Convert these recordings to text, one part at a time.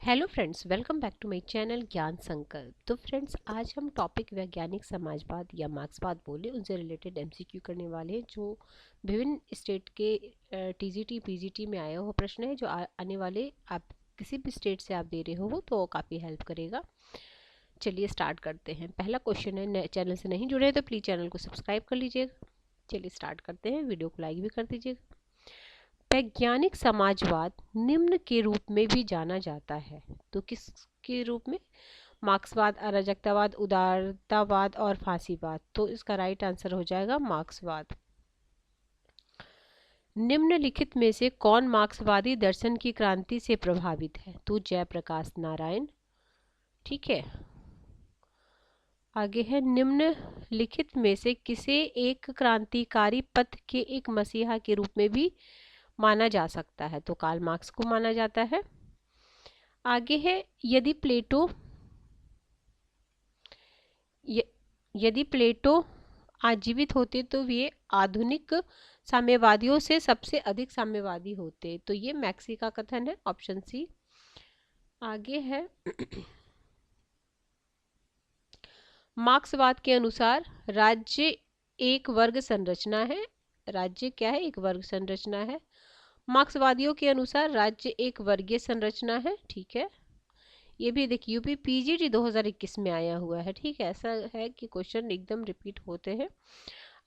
Hello friends, welcome back to my channel Gyan Sankalp. तो friends, आज हम टॉपिक वैज्ञानिक समाजवाद या मार्क्सवाद बोले उनसे रिलेटेड एमसीक्यू करने वाले हैं, जो विभिन्न स्टेट के टीजीटी पीजीटी में आया हुआ प्रश्न है, जो आने वाले आप किसी भी स्टेट से आप दे रहे हो तो काफ़ी हेल्प करेगा। चलिए स्टार्ट करते हैं। पहला क्वेश्चन है, चैनल से नहीं जुड़े हैं तो प्लीज़ चैनल को सब्सक्राइब कर लीजिएगा। चलिए स्टार्ट करते हैं, वीडियो को लाइक भी कर दीजिएगा। वैज्ञानिक समाजवाद निम्न के रूप में भी जाना जाता है, तो किस के रूप में? मार्क्सवाद, अराजकतावाद, उदारतावाद और फांसीवाद। तो इसका राइट आंसर हो जाएगा मार्क्सवाद। निम्नलिखित में से कौन मार्क्सवादी दर्शन की क्रांति से प्रभावित है? तो जयप्रकाश नारायण। ठीक है, आगे है, निम्नलिखित में से किसे एक क्रांतिकारी पथ के एक मसीहा के रूप में भी माना जा सकता है? तो कार्ल मार्क्स को माना जाता है। आगे है, यदि प्लेटो आजीवित होते तो वे आधुनिक साम्यवादियों से सबसे अधिक साम्यवादी होते। तो ये मैक्सी का कथन है, ऑप्शन सी। आगे है, मार्क्सवाद के अनुसार राज्य एक वर्ग संरचना है। राज्य क्या है? एक वर्ग संरचना है। मार्क्सवादियों के अनुसार राज्य एक वर्गीय संरचना है। ठीक है, ये भी देखिए यूपी पीजीटी 2021 में आया हुआ है। ठीक है, ऐसा है कि क्वेश्चन एकदम रिपीट होते हैं।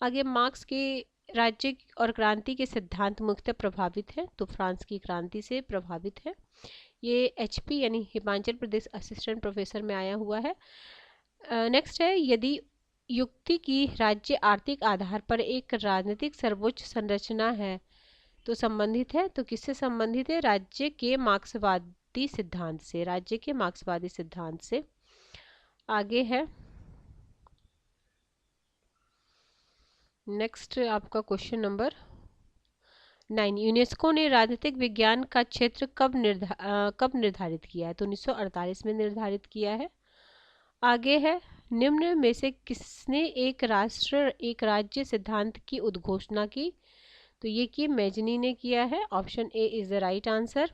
आगे, मार्क्स के राज्य और क्रांति के सिद्धांत मुख्यतः प्रभावित है, तो फ्रांस की क्रांति से प्रभावित है। ये एचपी यानी हिमाचल प्रदेश असिस्टेंट प्रोफेसर में आया हुआ है। नेक्स्ट है, यदि युक्ति की राज्य आर्थिक आधार पर एक राजनीतिक सर्वोच्च संरचना है तो संबंधित है, तो किससे संबंधित है? राज्य के मार्क्सवादी सिद्धांत से। राज्य के मार्क्सवादी सिद्धांत से। आगे है, नेक्स्ट आपका क्वेश्चन नंबर 9, यूनेस्को ने राजनीतिक विज्ञान का क्षेत्र कब निर्धारित किया है? तो 1948 में निर्धारित किया है। आगे है, निम्न में से किसने एक राष्ट्र एक राज्य सिद्धांत की उद्घोषणा की? तो ये कि मैजनी ने किया है। Option A is the right answer.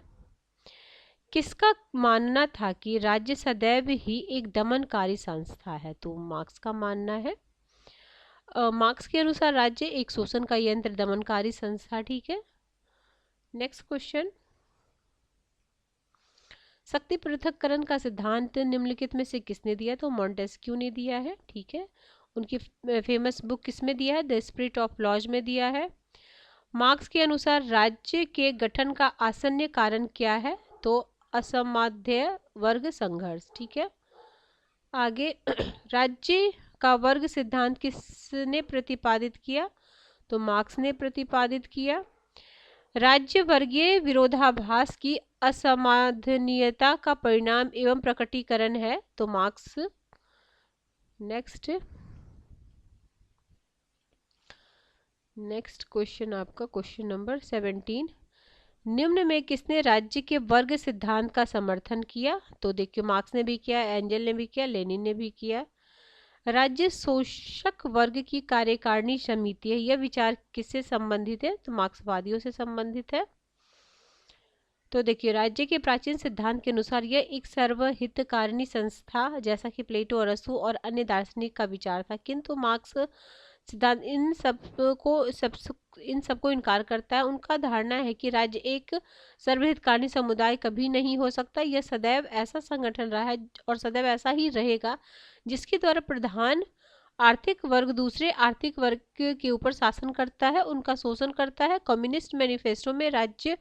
किसका मानना था कि राज्य सदैव ही एक दमनकारी संस्था है? तो मार्क्स का मानना है। मार्क्स के अनुसार राज्य एक शोषण का यंत्र, दमनकारी संस्था। ठीक है, नेक्स्ट क्वेश्चन, शक्ति पृथक्करण का सिद्धांत निम्नलिखित में से किसने दिया? तो मॉन्टेस्क्यू ने दिया है। ठीक है, उनकी फेमस बुक किसमें दिया है? द स्पिरिट ऑफ लॉज में दिया है। मार्क्स के अनुसार राज्य के गठन का आसन्न कारण क्या है? तो असमाध्य वर्ग संघर्ष। ठीक है, आगे राज्य का वर्ग सिद्धांत किसने प्रतिपादित किया? तो मार्क्स ने प्रतिपादित किया। राज्य वर्गीय विरोधाभास की असमाधानीयता का परिणाम एवं प्रकटीकरण है, तो मार्क्स। नेक्स्ट क्वेश्चन आपका क्वेश्चन नंबर 17, निम्न में किसने राज्य के वर्ग सिद्धांत का समर्थन किया? तो देखिए, मार्क्स ने भी किया, एंजल ने भी किया, लेनिन ने भी किया। राज्य शोषक वर्ग की कार्यकारिणी समिति है, यह विचार किससे संबंधित है? तो मार्क्सवादियों से संबंधित है। तो देखिए, राज्य के प्राचीन सिद्धांत के अनुसार यह एक सर्वहितकारिणी संस्था, जैसा कि प्लेटो, अरस्तू और अन्य दार्शनिक का विचार था, किंतु मार्क्स सिद्धांत इन सबको इनकार करता है। उनका धारणा है कि राज्य एक सर्वहितकारिणी समुदाय कभी नहीं हो सकता। यह सदैव ऐसा संगठन रहा है और सदैव ऐसा ही रहेगा जिसके द्वारा प्रधान आर्थिक वर्ग दूसरे आर्थिक वर्ग के ऊपर शासन करता है, उनका शोषण करता है। कम्युनिस्ट मैनिफेस्टो में राज्य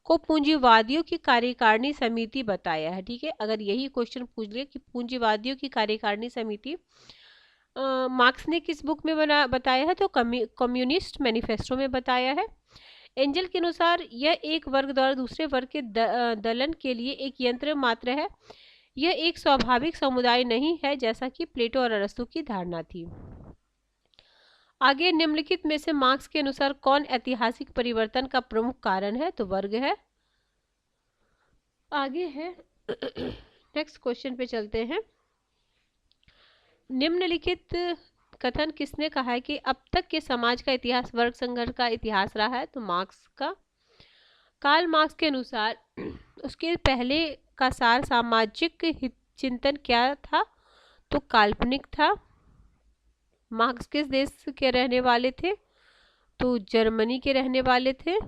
को पूंजीवादियों की कार्यकारिणी समिति बताया है। ठीक है, अगर यही क्वेश्चन पूछ ले कि पूंजीवादियों की कार्यकारिणी समिति मार्क्स ने किस बुक में बताया है? तो कम्युनिस्ट मैनिफेस्टो में बताया है। एंजल के अनुसार यह एक वर्ग द्वारा दूसरे वर्ग के दलन के लिए एक यंत्र मात्र है, यह एक स्वाभाविक समुदाय नहीं है, जैसा कि प्लेटो और अरस्तू की धारणा थी। आगे, निम्नलिखित में से मार्क्स के अनुसार कौन ऐतिहासिक परिवर्तन का प्रमुख कारण है? तो वर्ग है। आगे है, नेक्स्ट क्वेश्चन पे चलते हैं। निम्नलिखित कथन किसने कहा है कि अब तक के समाज का इतिहास वर्ग संघर्ष का इतिहास रहा है? तो मार्क्स का। कार्ल मार्क्स के अनुसार उसके पहले का सार सामाजिक हित चिंतन क्या था? तो काल्पनिक था। मार्क्स किस देश के रहने वाले थे? तो जर्मनी के रहने वाले थे।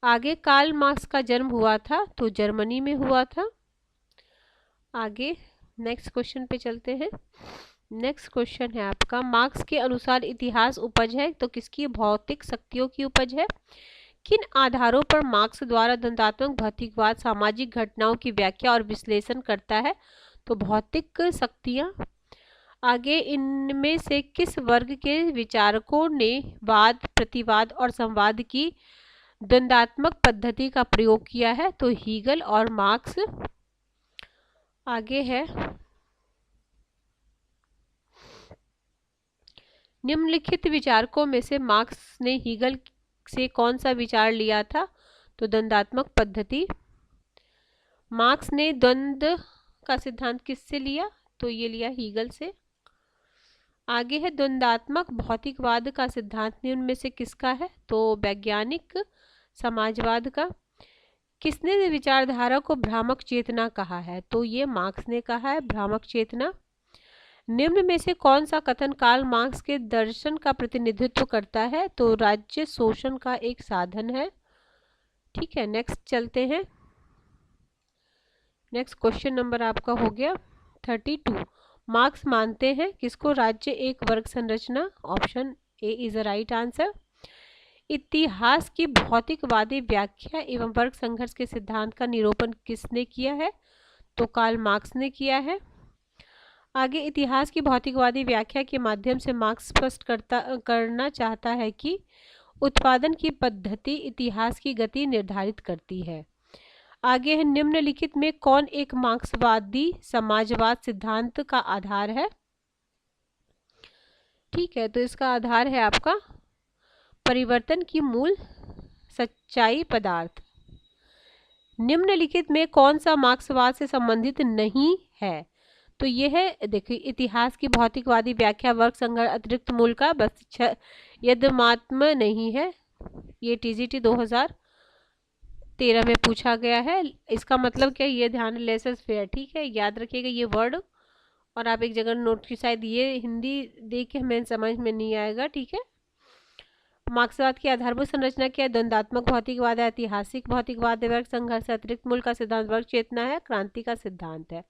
आगे, कार्ल मार्क्स का जन्म हुआ था तो जर्मनी में हुआ था। आगे नेक्स्ट क्वेश्चन पे चलते हैं। नेक्स्ट क्वेश्चन है आपका, मार्क्स के अनुसार इतिहास उपज है तो किसकी? भौतिक शक्तियों की उपज है। किन आधारों पर मार्क्स द्वारा द्वंद्वात्मक भौतिकवाद सामाजिक घटनाओं की व्याख्या और विश्लेषण करता है? तो भौतिक शक्तियां। आगे, इनमें से किस वर्ग के विचारकों ने वाद, प्रतिवाद और संवाद की द्वंद्वात्मक पद्धति का प्रयोग किया है? तो हीगल और मार्क्स। आगे है, निम्नलिखित विचारकों में से मार्क्स ने हीगल से कौन सा विचार लिया था? तो द्वंद्वात्मक पद्धति। मार्क्स ने द्वंद्व का सिद्धांत किससे लिया? तो ये लिया हीगल से। आगे है, द्वंद्वात्मक भौतिकवाद का सिद्धांत निम्न में से किसका है? तो वैज्ञानिक समाजवाद का। किसने विचारधारा को भ्रामक चेतना कहा है? तो ये मार्क्स ने कहा है, भ्रामक चेतना। निम्न में से कौन सा कथन कार्ल मार्क्स के दर्शन का प्रतिनिधित्व करता है? तो राज्य शोषण का एक साधन है। ठीक है, नेक्स्ट चलते हैं। नेक्स्ट क्वेश्चन नंबर आपका हो गया 32। मार्क्स मानते हैं किसको? राज्य एक वर्ग संरचना। Option A is a right answer. इतिहास की भौतिकवादी व्याख्या एवं वर्ग संघर्ष के सिद्धांत का निरूपण किसने किया है? तो कार्ल मार्क्स ने किया है। आगे, इतिहास की भौतिकवादी व्याख्या के माध्यम से मार्क्स स्पष्ट करना चाहता है कि उत्पादन की पद्धति इतिहास की गति निर्धारित करती है। आगे है, निम्नलिखित में कौन एक मार्क्सवादी समाजवाद सिद्धांत का आधार है? ठीक है, तो इसका आधार है आपका परिवर्तन की मूल सच्चाई पदार्थ। निम्नलिखित में कौन सा मार्क्सवाद से संबंधित नहीं है? तो ये है, देखिए, इतिहास की भौतिकवादी व्याख्या वर्ग संघर्ष अतिरिक्त मूल का बस यदमात्म नहीं है। ये टीजीटी 2013 में पूछा गया है। इसका मतलब क्या है? ये ध्यान, लेसेस फेयर। ठीक है, याद रखिएगा ये वर्ड, और आप एक जगह नोट की, शायद ये हिंदी देख के हमें समझ में नहीं आएगा। ठीक है, मार्क्सवाद की आधारभूत संरचना क्या है? द्वंद्वात्मक भौतिकवाद है, ऐतिहासिक भौतिकवाद है, वर्ग संघर्ष, अतिरिक्त मूल का सिद्धांत, वर्ग चेतना है, क्रांति का सिद्धांत है।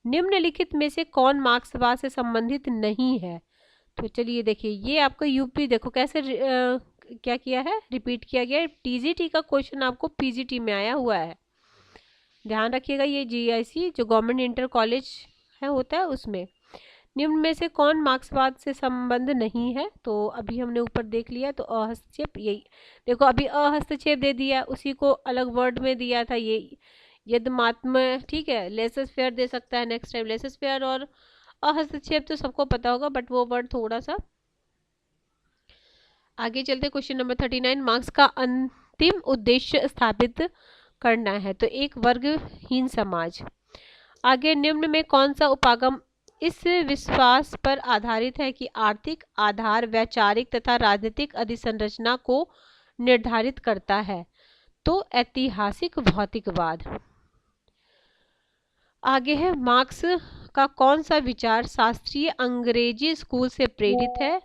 निम्नलिखित में से कौन मार्क्सवाद से संबंधित नहीं है? तो चलिए देखिए, ये आपका यूपी, देखो कैसे क्या किया है, रिपीट किया गया है। टीजीटी का क्वेश्चन आपको पीजीटी में आया हुआ है, ध्यान रखिएगा। ये जीआईसी जो गवर्नमेंट इंटर कॉलेज है होता है उसमें। निम्न में से कौन मार्क्सवाद से संबंध नहीं है? तो अभी हमने ऊपर देख लिया, तो अहस्तक्षेप, यही देखो, अभी अहस्तक्षेप दे दिया, उसी को अलग वर्ड में दिया था, ये यदमात्म। ठीक है, लेसेस फेयर दे सकता है नेक्स्ट टाइम। लेसेस फेयर और अहस्तक्षेप तो सबको पता होगा, बट वो वर्ड थोड़ा सा। आगे चलते, क्वेश्चन नंबर 39। मार्क्स का अंतिम उद्देश्य स्थापित करना है, तो एक वर्गहीन समाज। आगे, निम्न में कौन सा उपागम इस विश्वास पर आधारित है कि आर्थिक आधार वैचारिक तथा राजनीतिक अधिसंरचना को निर्धारित करता है? तो ऐतिहासिक भौतिकवाद। आगे है, मार्क्स का कौन सा विचार शास्त्रीय अंग्रेजी स्कूल से प्रेरित है?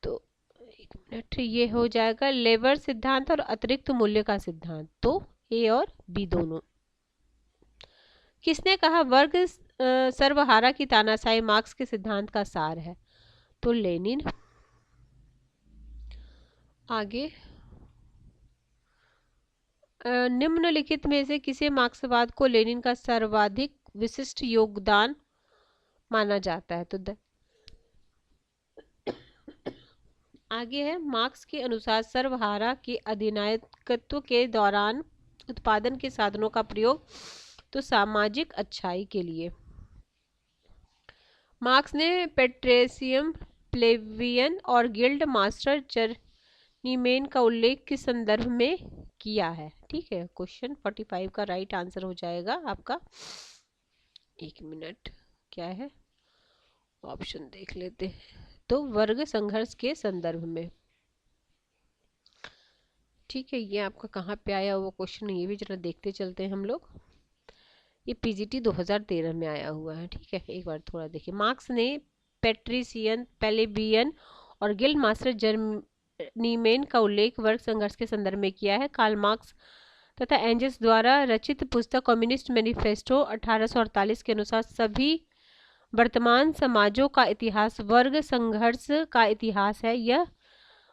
तो एक मिनट, ये हो जाएगा लेबर सिद्धांत और अतिरिक्त मूल्य का सिद्धांत। तो ए और बी दोनों। किसने कहा वर्ग सर्वहारा की तानाशाही मार्क्स के सिद्धांत का सार है? तो लेनिन। आगे, निम्नलिखित में से किसे मार्क्सवाद को लेनिन का सर्वाधिक विशिष्ट योगदान माना जाता है? तो आगे है, मार्क्स के अनुसार सर्वहारा के अधिनायकत्व के दौरान उत्पादन के साधनों का प्रयोग तो सामाजिक अच्छाई के लिए। मार्क्स ने पेट्रेशियम, प्लेवियन और गिल्ड मास्टर जर्नीमेन का उल्लेख किस संदर्भ में किया है? ठीक है, क्वेश्चन 45 का राइट आंसर हो जाएगा आपका। एक मिनट, क्या है, ऑप्शन देख लेते हैं। तो वर्ग संघर्ष के संदर्भ में। ठीक है, ये आपका कहाँ पे आया हुआ क्वेश्चन, ये भी जरा देखते चलते हैं हम लोग। ये पीजीटी 2013 में आया हुआ है। ठीक है, एक बार थोड़ा देखिए। मार्क्स ने पेट्रिशियन, प्लेबियन और गिल्ड मास्टर जर्नीमेन का उल्लेख वर्ग संघर्ष के संदर्भ में किया है। कार्ल मार्क्स तथा एंजल्स द्वारा रचित पुस्तक कम्युनिस्ट मैनिफेस्टो 1848 के अनुसार सभी वर्तमान समाजों का इतिहास वर्ग संघर्ष का इतिहास है। यह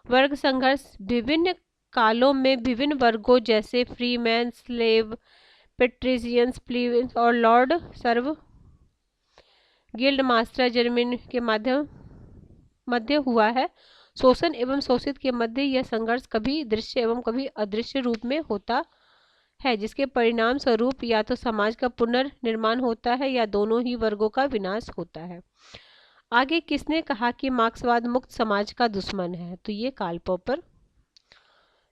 वर्ग संघर्ष विभिन्न कालों में विभिन्न वर्गों जैसे फ्रीमैन, स्लेव, पेट्रिशियंस, प्लीबेयंस और लॉर्ड सर्व गिल्ड मास्टर जर्मन के मध्य हुआ है। शोषण एवं शोषित के मध्य यह संघर्ष कभी दृश्य एवं कभी अदृश्य रूप में होता है, जिसके परिणाम स्वरूप या तो समाज का पुनर्निर्माण होता है या दोनों ही वर्गों का विनाश होता है। आगे किसने कहा कि मार्क्सवाद मुक्त समाज का दुश्मन है? तो ये कार्ल पॉपर।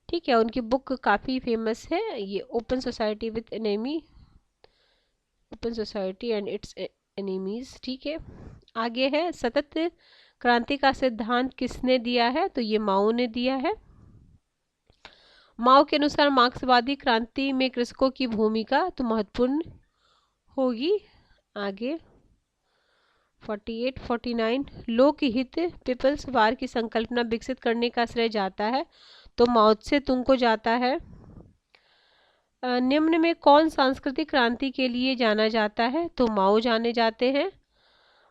ठीक है, उनकी बुक काफ़ी फेमस है, ये open society with enemy, open society and it's enemies. ठीक है, आगे है सतत क्रांति का सिद्धांत किसने दिया है? तो ये माओ ने दिया है। माओ के अनुसार मार्क्सवादी क्रांति में कृषकों की भूमिका तो महत्वपूर्ण होगी। आगे 48-49 लोकहित पीपल्स वार की संकल्पना विकसित करने का श्रेय जाता है तो माओ से तुंग जाता है। निम्न में कौन सांस्कृतिक क्रांति के लिए जाना जाता है? तो माओ जाने जाते हैं।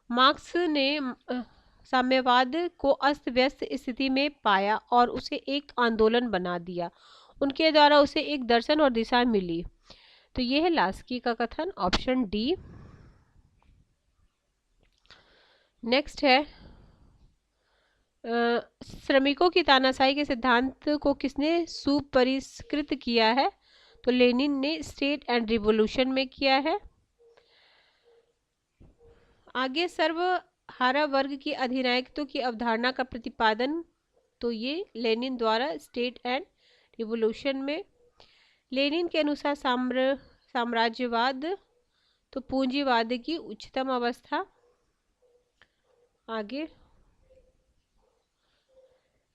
मार्क्स ने साम्यवाद को अस्त व्यस्त स्थिति में पाया और उसे एक आंदोलन बना दिया। उनके द्वारा उसे एक दर्शन और दिशा मिली। तो यह है लास्की का कथन, ऑप्शन डी। नेक्स्ट है श्रमिकों की तानाशाही के सिद्धांत को किसने सुपरिष्कृत किया है? तो लेनिन ने स्टेट एंड रिवॉल्यूशन में किया है। आगे सर्वहारा वर्ग की अधिनायकत्व की अवधारणा का प्रतिपादन तो ये लेनिन द्वारा स्टेट एंड रिवॉल्यूशन में। लेनिन के अनुसार साम्राज्यवाद तो पूंजीवाद की उच्चतम अवस्था। आगे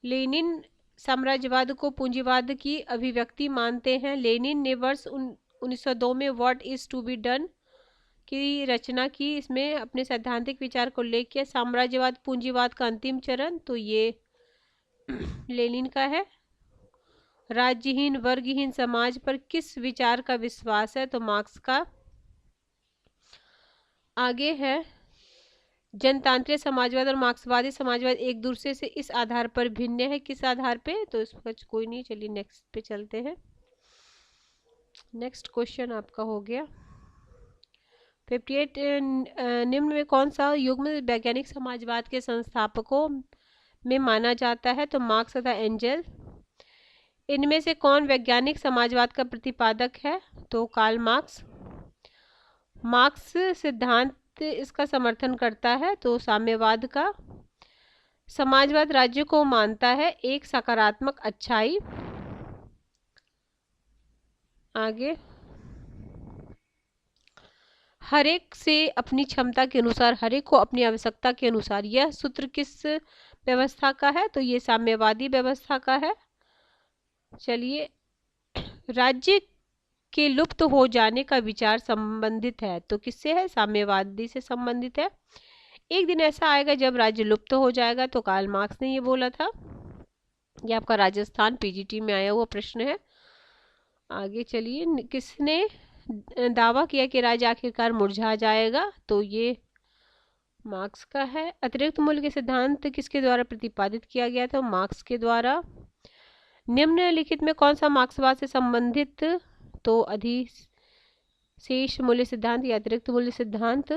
लेनिन साम्राज्यवाद को पूंजीवाद की अभिव्यक्ति मानते हैं। लेनिन ने वर्ष 1902 में what is to be done की रचना की। इसमें अपने सैद्धांतिक विचार को लेकर साम्राज्यवाद पूंजीवाद का अंतिम चरण तो ये लेनिन का है। राज्यहीन वर्गहीन समाज पर किस विचार का विश्वास है? तो मार्क्स का। आगे है जनतांत्रिक समाजवाद और मार्क्सवादी समाजवाद एक दूसरे से इस आधार पर भिन्न है। किस आधार पे? तो इसका कोई नहीं, चलिए नेक्स्ट पे चलते हैं। नेक्स्ट क्वेश्चन आपका हो गया 58। निम्न में कौन सा युग्म वैज्ञानिक समाजवाद के संस्थापकों में माना जाता है? तो मार्क्स तथा एंजल। इनमें से कौन वैज्ञानिक समाजवाद का प्रतिपादक है? तो कार्ल मार्क्स। मार्क्स सिद्धांत इसका समर्थन करता है तो साम्यवाद का। समाजवाद राज्य को मानता है एक सकारात्मक अच्छाई। आगे हर एक से अपनी क्षमता के अनुसार, हर एक को अपनी आवश्यकता के अनुसार, यह सूत्र किस व्यवस्था का है? तो ये साम्यवादी व्यवस्था का है। चलिए राज्य के लुप्त हो जाने का विचार संबंधित है तो किससे है? साम्यवादी से संबंधित है। एक दिन ऐसा आएगा जब राज्य लुप्त हो जाएगा तो कार्ल मार्क्स ने ये बोला था। ये आपका राजस्थान पीजीटी में आया हुआ प्रश्न है। आगे चलिए किसने दावा किया कि राज्य आखिरकार मुरझा जाएगा? तो ये मार्क्स का है। अतिरिक्त मूल्य के सिद्धांत किसके द्वारा प्रतिपादित किया गया था? मार्क्स के द्वारा। निम्नलिखित में कौन सा मार्क्सवाद से संबंधित? तो अधिशेष मूल्य सिद्धांत या अतिरिक्त मूल्य सिद्धांत।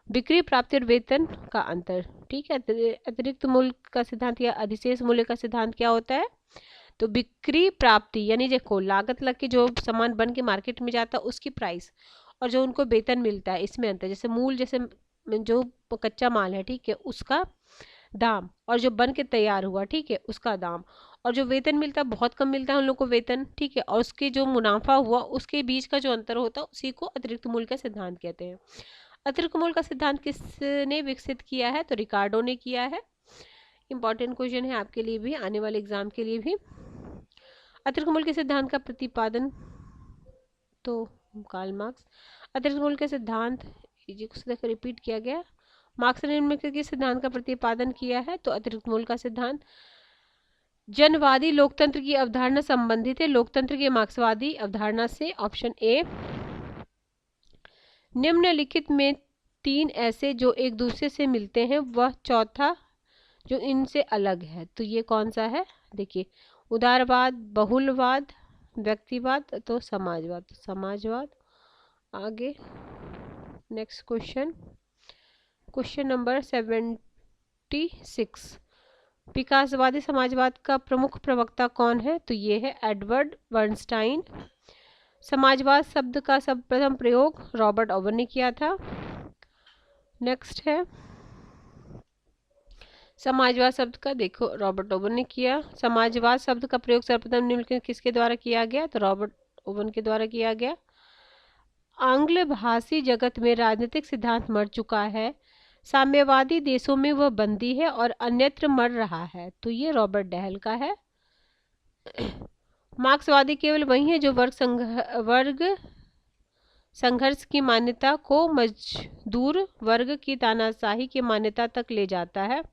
बिक्री प्राप्ति और वेतन का अंतर। ठीक है, अतिरिक्त मूल्य का सिद्धांत या अधिशेष मूल्य का सिद्धांत क्या होता है? तो बिक्री प्राप्ति यानी देखो लागत लग के जो सामान बन के मार्केट में जाता है उसकी प्राइस और जो उनको वेतन मिलता है इसमें अंतर। जैसे मूल, जैसे जो कच्चा माल है, ठीक है, उसका दाम और जो बन के तैयार हुआ, ठीक है, उसका दाम और जो वेतन मिलता है बहुत कम मिलता है उन लोग को वेतन, ठीक है, और उसके जो मुनाफा हुआ उसके बीच का जो अंतर होता है उसी को अतिरिक्त मूल्य का सिद्धांत कहते हैं। अतिरिक्त मूल्य का सिद्धांत किसने विकसित किया है? तो रिकार्डो ने किया है। इंपॉर्टेंट क्वेश्चन है आपके लिए भी, आने वाले एग्जाम के लिए भी। अतिरिक्त मूल्य के सिद्धांत का प्रतिपादन, तो कार्ल मार्क्स। अतिरिक्त मूल्य के सिद्धांत देखो रिपीट किया गया। मार्क्स ने निम्नलिखित के सिद्धांत का प्रतिपादन किया है, तो अतिरिक्त मूल्य का सिद्धांत। जनवादी लोकतंत्र की अवधारणा संबंधित है लोकतंत्र की मार्क्सवादी अवधारणा से, ऑप्शन ए। निम्नलिखित में तीन ऐसे जो एक दूसरे से मिलते हैं, वह चौथा जो इनसे अलग है, तो ये कौन सा है? देखिए, उदारवाद, बहुलवाद, व्यक्तिवाद, तो समाजवाद। समाजवाद। आगे नेक्स्ट क्वेश्चन, क्वेश्चन नंबर 76। विकासवादी समाजवाद का प्रमुख प्रवक्ता कौन है? तो ये है एडवर्ड बर्नस्टाइन। समाजवाद शब्द का सर्वप्रथम प्रयोग रॉबर्ट ओवन ने किया था। नेक्स्ट है समाजवाद शब्द का, देखो रॉबर्ट ओवन ने किया। समाजवाद शब्द का प्रयोग सर्वप्रथम निम्नलिखित किसके द्वारा किया गया? तो रॉबर्ट ओवन के द्वारा किया गया। आंग्ल भाषी जगत में राजनीतिक सिद्धांत मर चुका है, साम्यवादी देशों में वह बंदी है और अन्यत्र मर रहा है, तो ये रॉबर्ट डहल का है। मार्क्सवादी केवल वही है जो वर्ग संघर्ष की मान्यता को मजदूर वर्ग की तानाशाही की मान्यता तक ले जाता है,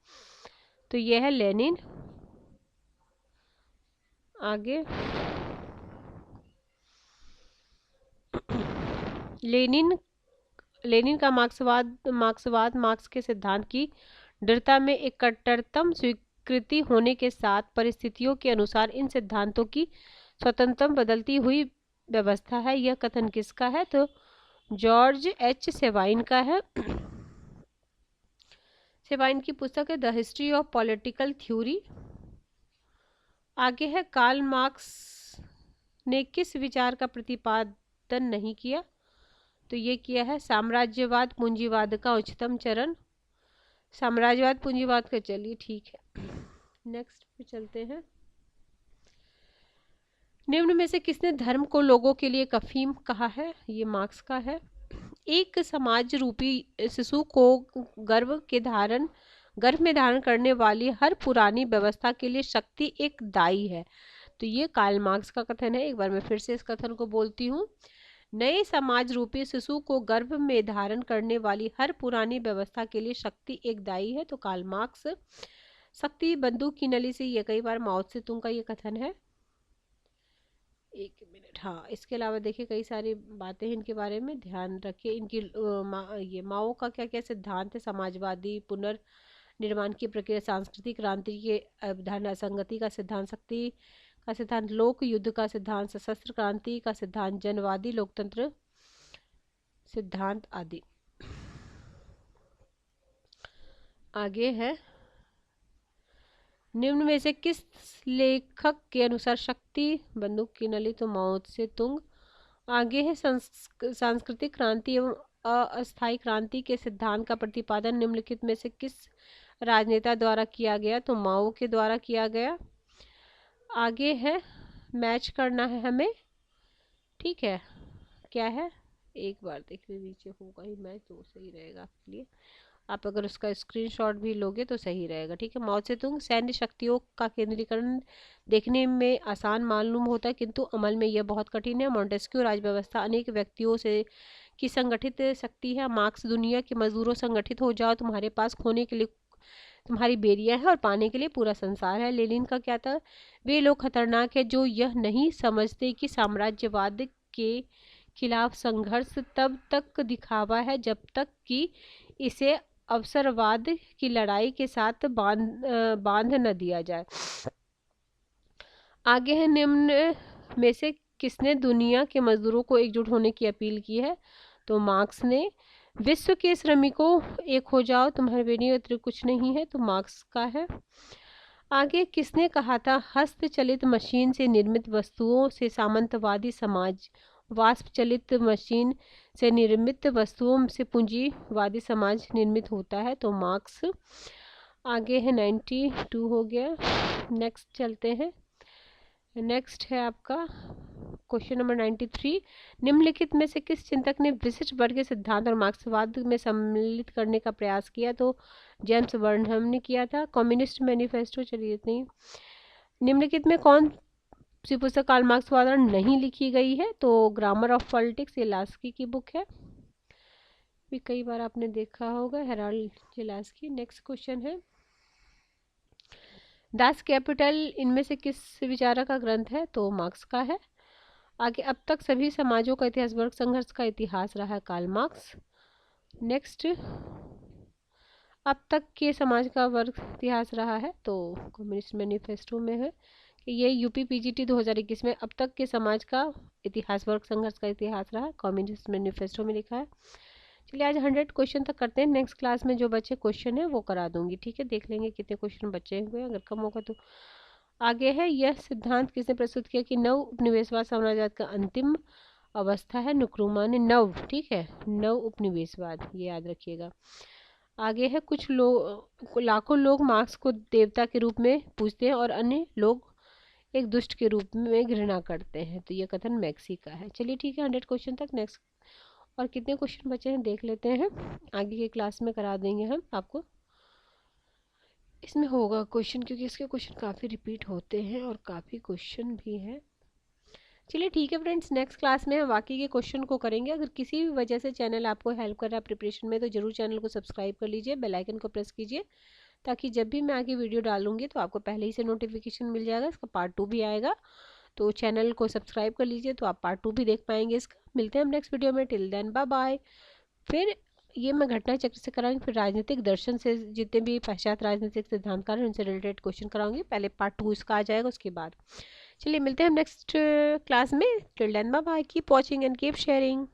तो यह है लेनिन। आगे लेनिन का मार्क्सवाद मार्क्स के सिद्धांत की दृढ़ता में एक कट्टरतम स्वीकृति होने के साथ परिस्थितियों के अनुसार इन सिद्धांतों की स्वतंत्र बदलती हुई व्यवस्था है। यह कथन किसका है? तो जॉर्ज एच सेवाइन का है। सेवाइन की पुस्तक है the history of political theory. आगे है कार्ल मार्क्स ने किस विचार का प्रतिपादन नहीं किया? तो ये किया है साम्राज्यवाद पूंजीवाद का उच्चतम चरण। साम्राज्यवाद पूंजीवाद का, चलिए ठीक है। नेक्स्ट पे चलते हैं। निम्न में से किसने धर्म को लोगों के लिए कफीम कहा है? ये मार्क्स का है। एक समाज रूपी शिशु को गर्भ में धारण करने वाली हर पुरानी व्यवस्था के लिए शक्ति एक दाई है, तो ये कार्ल मार्क्स का कथन है। एक बार मैं फिर से इस कथन को बोलती हूँ। नए समाज रूपी शिशु को गर्भ में धारण करने वाली हर पुरानी व्यवस्था के लिए शक्ति एक दाई है, तो कार्ल मार्क्स। शक्ति बंदूक की नली से, ये कई बार माओ त्से तुंग का ये कथन है। एक मिनट, हाँ, इसके अलावा देखिए कई सारी बातें हैं इनके बारे में, ध्यान रखिए। इनकी ये माओ का क्या क्या सिद्धांत है? समाजवादी पुनर्निर्माण की प्रक्रिया, सांस्कृतिक क्रांति के अवधारणा, असंगति का सिद्धांत, शक्ति का सिद्धांत, लोक युद्ध का सिद्धांत, सशस्त्र क्रांति का सिद्धांत, जनवादी लोकतंत्र सिद्धांत आदि। आगे है निम्न में से किस लेखक के अनुसार शक्ति बंदूक की नली? तो माओ त्से तुंग। आगे है सांस्कृतिक क्रांति एवं अस्थायी क्रांति के सिद्धांत का प्रतिपादन निम्नलिखित में से किस राजनेता द्वारा किया गया? तो माओ के द्वारा किया गया। आगे है मैच करना है हमें, ठीक है, क्या है? एक बार देख लीजिए, नीचे होगा ही मैच, तो सही रहेगा आपके लिए। आप अगर उसका स्क्रीनशॉट भी लोगे तो सही रहेगा, ठीक है। माओ त्से तुंग। सैन्य शक्तियों का केंद्रीकरण देखने में आसान मालूम होता है, किंतु अमल में यह बहुत कठिन है। मॉन्टेस्क्यू राज व्यवस्था अनेक व्यक्तियों से की संगठित शक्ति है। मार्क्स दुनिया के मजदूरों संगठित हो जाओ, तुम्हारे पास खोने के लिए तुम्हारी बेरियां है और पाने के लिए पूरा संसार है। लेनिन का क्या था? वे लोग खतरनाक है जो यह नहीं समझते कि साम्राज्यवाद के खिलाफ संघर्ष तब तक दिखावा है जब तक कि इसे अवसरवाद की लड़ाई के साथ बांध न दिया जाए। आगे है निम्न में से किसने दुनिया के मजदूरों को एकजुट होने की अपील की है? तो मार्क्स ने। विश्व के श्रमिकों एक हो जाओ, तुम्हारे बेनी अतिरिक्त कुछ नहीं है, तो मार्क्स का है। आगे किसने कहा था हस्तचलित मशीन से निर्मित वस्तुओं से सामंतवादी समाज, वाष्प चलित मशीन से निर्मित वस्तुओं से पूंजीवादी समाज निर्मित होता है? तो मार्क्स। आगे है 92 हो गया। नेक्स्ट चलते हैं। नेक्स्ट है आपका क्वेश्चन नंबर 93। निम्नलिखित में से किस चिंतक ने विशिष्ट वर्ग के सिद्धांत और मार्क्सवाद में सम्मिलित करने का प्रयास किया? तो जेम्स बर्नहम ने किया था। कम्युनिस्ट मैनिफेस्टो, चलिए नहीं। निम्नलिखित में कौन सी पुस्तक कार्ल मार्क्स द्वारा नहीं लिखी गई है, तो ग्रामर ऑफ पॉलिटिक्स ये लास्की की बुक है, भी कई बार आपने देखा होगा, हेराल्ड जेलास्की। नेक्स्ट क्वेश्चन है, दास कैपिटल इनमें से किस विचारक का ग्रंथ है? तो मार्क्स का है। आगे, अब तक सभी समाजों का इतिहास वर्ग संघर्ष का इतिहास रहा है, कार्ल मार्क्स। नेक्स्ट, अब तक के समाज का वर्ग इतिहास रहा है, तो कम्युनिस्ट मैनिफेस्टो में है कि ये यूपी पीजीटी 2021 में अब तक के समाज का इतिहास वर्ग संघर्ष का इतिहास रहा है, कम्युनिस्ट मैनिफेस्टो में लिखा है। चलिए आज 100 क्वेश्चन तक करते हैं, नेक्स्ट क्लास में जो बच्चे क्वेश्चन है वो करा दूंगी, ठीक है। देख लेंगे कितने क्वेश्चन बचे हुए, अगर कम होगा तो आगे है। यह सिद्धांत किसने प्रस्तुत किया कि नव उपनिवेशवाद साम्राज्यवाद का अंतिम अवस्था है? नुक्रुमा ने। नव, ठीक है, नव उपनिवेशवाद, ये याद रखिएगा। आगे है, कुछ लोग, लाखों लोग मार्क्स को देवता के रूप में पूजते हैं और अन्य लोग एक दुष्ट के रूप में घृणा करते हैं, तो यह कथन मैक्सी का है। चलिए ठीक है, 100 क्वेश्चन तक। नेक्स्ट और कितने क्वेश्चन बचे हैं देख लेते हैं, आगे की क्लास में करा देंगे हम आपको। इसमें होगा क्वेश्चन क्योंकि इसके क्वेश्चन काफ़ी रिपीट होते हैं और काफ़ी क्वेश्चन भी हैं। चलिए ठीक है फ्रेंड्स, नेक्स्ट क्लास में हम बाकी के क्वेश्चन को करेंगे। अगर किसी भी वजह से चैनल आपको हेल्प कर रहा है प्रिपरेशन में, तो ज़रूर चैनल को सब्सक्राइब कर लीजिए, बेल आइकन को प्रेस कीजिए, ताकि जब भी मैं आगे वीडियो डालूंगी तो आपको पहले ही से नोटिफिकेशन मिल जाएगा। इसका पार्ट 2 भी आएगा, तो चैनल को सब्सक्राइब कर लीजिए, तो आप पार्ट 2 भी देख पाएंगे इसका। मिलते हैं हम नेक्स्ट वीडियो में, टिल देन बाय बाय। फिर ये मैं घटना चक्र से कराऊंगी, फिर राजनीतिक दर्शन से जितने भी पश्चात राजनीतिक सिद्धांतकार हैं उनसे रिलेटेड क्वेश्चन कराऊंगी। पहले पार्ट 2 इसका आ जाएगा, उसके बाद। चलिए मिलते हैं हम नेक्स्ट क्लास में, till then bye bye, keep watching and keep sharing.